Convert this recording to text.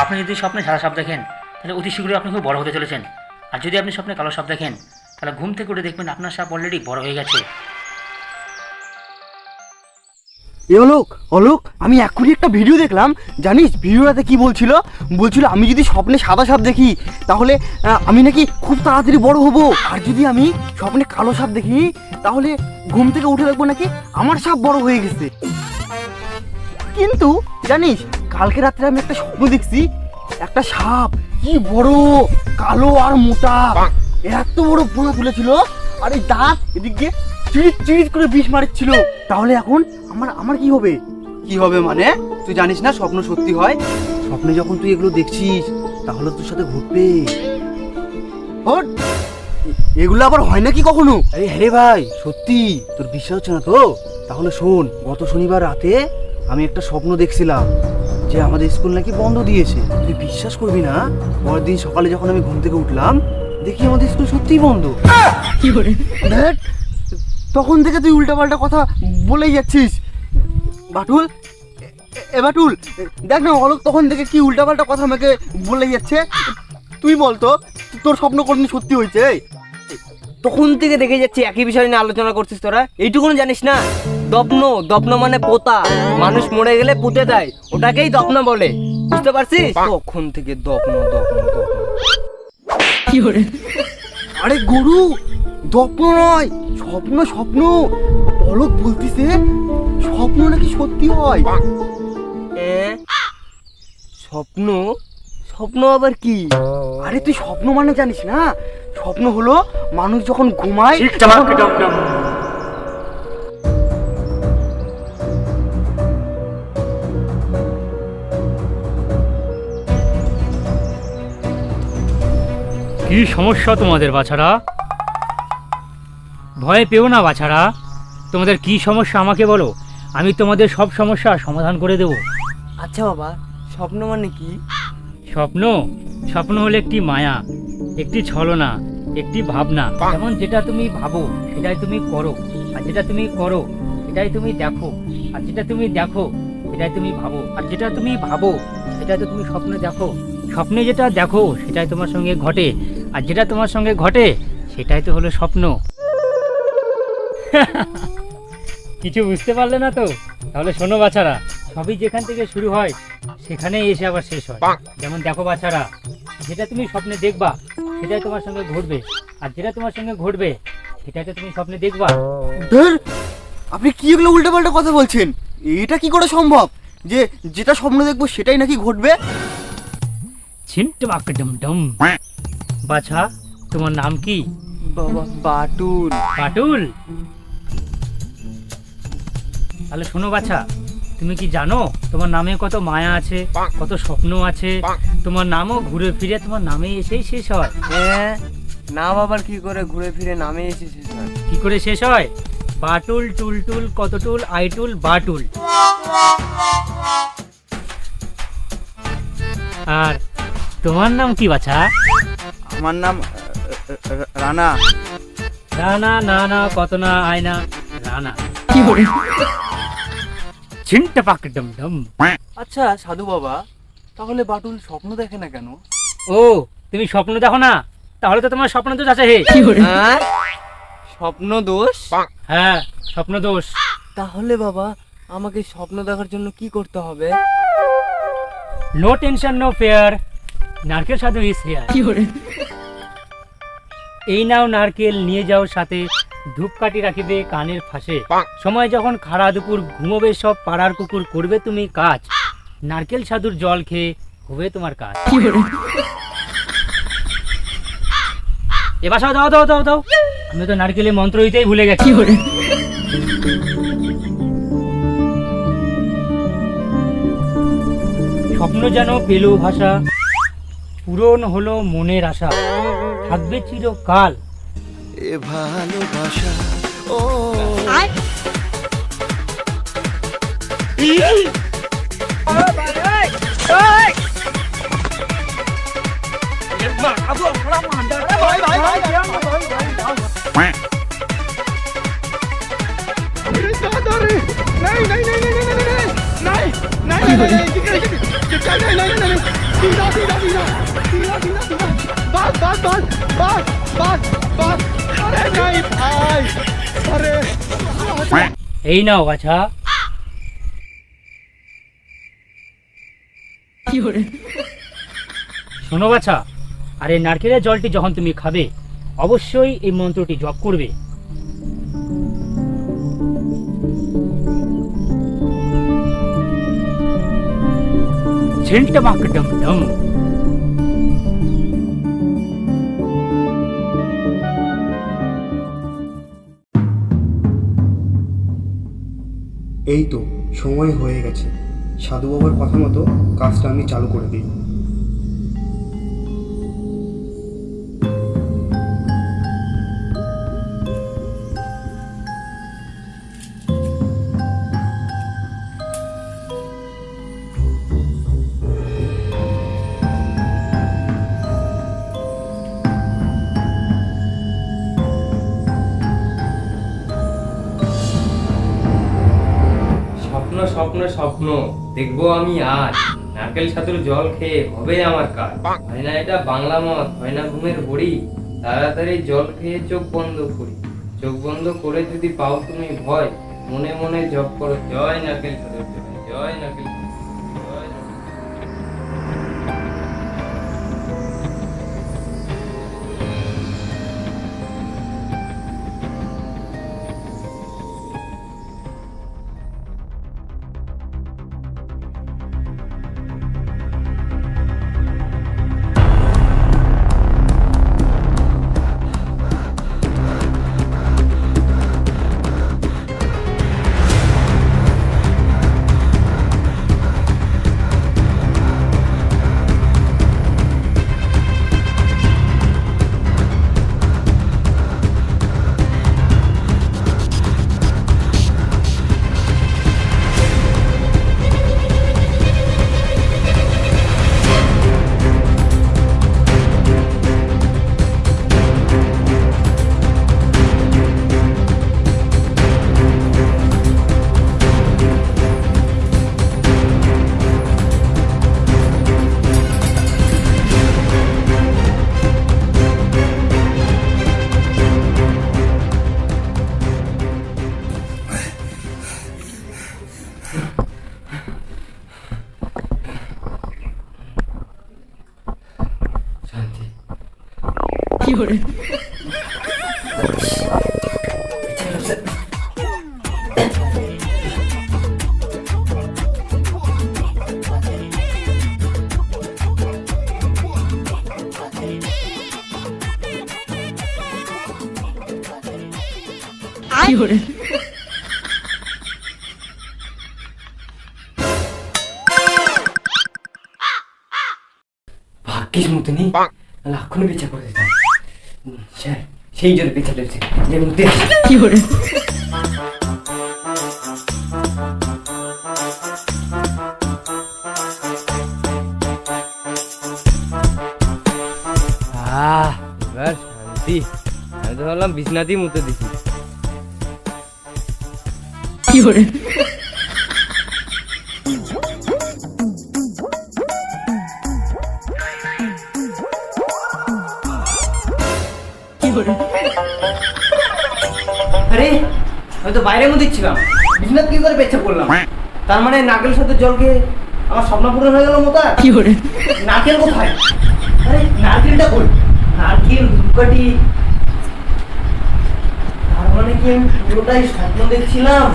আপনি যদি স্বপ্নে সাদা সাপ দেখেন তাহলে অতি শীঘ্রই আপনি খুব বড় হতে চলেছেন। আর যদি আপনি স্বপ্নে কালো সাপ দেখেন তাহলে ঘুম থেকে উঠে দেখবেন আপনার সাপ অলরেডি বড় হয়ে গেছে। অলোক অলোক, আমি এক্ষুনি একটা ভিডিও দেখলাম, জানিস ভিডিওটাতে কি বলছিল আমি যদি স্বপ্নে সাদা সাপ দেখি তাহলে আমি নাকি খুব তাড়াতাড়ি বড় হব, আর যদি আমি স্বপ্নে কালো সাপ দেখি তাহলে ঘুম থেকে উঠে দেখবো নাকি আমার সাপ বড় হয়ে গেছে। কিন্তু জানিস কালকে রাত্রে আমি একটা স্বপ্ন দেখছি, একটা সাপ কি বড় কালো আর মোটা, এত বড় পোনা তুলেছিল, আর এই দাঁত এদিক দিয়ে চিড়িট চিড়িট করে বিষ মারছিল। তাহলে এখন আমার কি হবে? কি হবে মানে? তুই জানিস না স্বপ্ন সত্যি হয়? স্বপ্নে যখন তুই এগুলো দেখছিস তাহলে তোর সাথে ঘটবে। এগুলো আবার হয় নাকি কখনো? আরে হ্যাঁ ভাই, সত্যি। তোর বিশ্বাস হচ্ছে না তো? তাহলে শোন, গত শনিবার রাতে আমি একটা স্বপ্ন দেখছিলাম যে আমাদের স্কুল নাকি বন্ধ দিয়েছে। তুই বিশ্বাস করবি না, পরের দিন সকালে যখন আমি ঘুম থেকে উঠলাম দেখি আমাদের স্কুল সত্যিই বন্ধ। কি করে? তখন থেকে তুই উল্টাপাল্টা কথা বলেই যাচ্ছিস। বাটুল, বাটুল দেখ না, অলোক তখন থেকে কি উল্টাপাল্টা কথা আমাকে বলেই যাচ্ছে। তুই বলতো তোর স্বপ্ন কোনদিন সত্যি হয়েছে? তখন থেকে দেখে যাচ্ছি একই বিষয় নিয়ে আলোচনা করছিস তোরা, এইটুকুন জানিস না? দপ্ন, দপ্ন মানে পোতা, মানুষ মরে গেলে পুঁতে দেয়, ওটাকেই দপ্ন বলে, বুঝতে পারছিস? তখন থেকে দপ্ন দপ্ন দপ্ন। কি করে? আরে গরু, দপ্ন নয়, স্বপ্ন স্বপ্ন। অলোক বলতিছে স্বপ্ন নাকি সত্যি হয়। স্বপ্ন? স্বপ্ন আবার কি? আরে তুই স্বপ্ন মানে জানিস না? স্বপ্ন হলো মানুষ যখন ঘুমায়। কি সমস্যা তোমাদের বাছারা? ভয় পেও না বাছারা, তোমাদের কি সমস্যা আমাকে বলো, আমি তোমাদের সব সমস্যার সমাধান করে দেব। আচ্ছা বাবা, স্বপ্ন মানে কি? স্বপ্ন স্বপ্ন হলো একটি মায়া, একটি ছলনা, একটি ভাবনা। যেমন যেটা তুমি ভাবো সেটাই তুমি করো, আর যেটা তুমি করো সেটাই তুমি দেখো, আর যেটা তুমি দেখো সেটাই তুমি ভাবো, আর যেটা তুমি ভাবো সেটাই তো তুমি স্বপ্নে দেখো। স্বপ্নে যেটা দেখো সেটাই তোমার সঙ্গে ঘটে, আর যেটা তোমার সঙ্গে ঘটে সেটাই তো হলো স্বপ্ন। কিছু বুঝতে পারলে না তো? তাহলে শোনো বাছারা, সবই যেখান থেকে শুরু হয় সেখানেই এসে আবার শেষ হয়। যেমন দেখো বাছারা, যেটা তুমি স্বপ্নে দেখবা সেটাই তোমার সঙ্গে ঘটবে, আর যেটা তোমার সঙ্গে ঘটবে সেটাই তো তুমি স্বপ্নে দেখবা। আপনি কি এগুলো উল্টাপাল্টা কথা বলছেন? এটা কি করে সম্ভব যে যেটা স্বপ্ন দেখবো সেটাই নাকি ঘটবে? বাছা, তোমার নাম কি? বাবা বাটুল। বাটুল? তাহলে শোনো বাছা, তুমি কি জানো তোমার নামে কত মায়া আছে, কত স্বপ্ন আছে? তোমার নামও ঘুরে ফিরে তোমার নামে এসেই শেষ হয়। নাম আবার কি করে ঘুরে ফিরে নামে এসে শেষ হয়? কি করে শেষ হয়? বাটুল টুলটুল কত টুল আইটুল বাটুল। আর তোমার নাম কি বাছা? আমার নাম রানা। রানা না না কত না আয়না রানা। ছিনটা পাক ডম ডম। আচ্ছা সাধু বাবা, তাহলে বাটুল স্বপ্ন দেখে না কেন? ও, তুমি স্বপ্ন দেখো না? তাহলে তো তোমার স্বপ্ন দোষ আছে। হে, স্বপ্ন দোষ? হ্যাঁ, স্বপ্ন দোষ। তাহলে বাবা আমাকে স্বপ্ন দেখার জন্য কি করতে হবে? নো টেনশন নো ফেয়ার, নারকেল সাধু ইজ হিয়ার। এই নাও নারকেল, নিয়ে যাও সাথে, ধূপকাঠি রাখিবে কানের ফাঁসে। সময় যখন খাড়া দুপুর ঘুমোবে সব পাড়ার কুকুর, করবে তুমি কাজ, নারকেল সাধুর জল খেয়ে হবে তোমার কাজ। এবার দাও দাও দাও দাও, আমি তো নারকেলের মন্ত্র দিতেই ভুলে গেছি। স্বপ্ন যেন পেল ভাষা, পূরণ হলো মনের আশা, থাকবে চিরকাল এ ভালোবাসা। ও नहीं नहीं नहीं नहीं नहीं नहीं नहीं नहीं नहीं नहीं नहीं नहीं नहीं नहीं नहीं এই নাও বাছা। শোনো বাছা, আর এই নারকেলের জলটি যখন তুমি খাবে অবশ্যই এই মন্ত্রটি জপ করবে। ঝিনটমাক ডম ডম। এই তো সময় হয়ে গেছে, সাধু বাবার কথা মতো কাজটা আমি চালু করে দিই। স্বপ্ন স্বপ্ন স্বপ্ন দেখবো আমি আজ, নারকেল ছাতুর জল খেয়ে হবে আমার কাজ। হয় না এটা বাংলা মত, হয় না ঘুমের বড়ি, তাড়াতাড়ি জল খেয়ে চোখ বন্ধ করি। চোখ বন্ধ করে যদি পাও তুমি ভয়, মনে মনে জপ করো জয় নারকেল ছাতুর জল, জয় নারকেল ছাতুর জল, জয় নারকেল। ভাগ্যিস মতনি লাক্ষণ বেচা করে দিতাম, সেই জন্য বেচা লেগেছে যেমন কি করে। এবার শান্তি, আমি তো ভাবলাম বিছনাতেই মুতে দিছি। কি করে আরে আমি তো বাইরের মধ্যে ছিলাম, বিছনাত কি করে বেঁচে পড়লাম? তার মানে নারকেল সাথে জল খেয়ে আমার স্বপ্ন পূরণ হয়ে গেল মোটা। কি করে নারকেল কোথায়? আরে নারকেলটা কই? নারকেল ধূপকাঠি, তার মানে কি আমি পুরোটাই স্বপ্ন দেখছিলাম?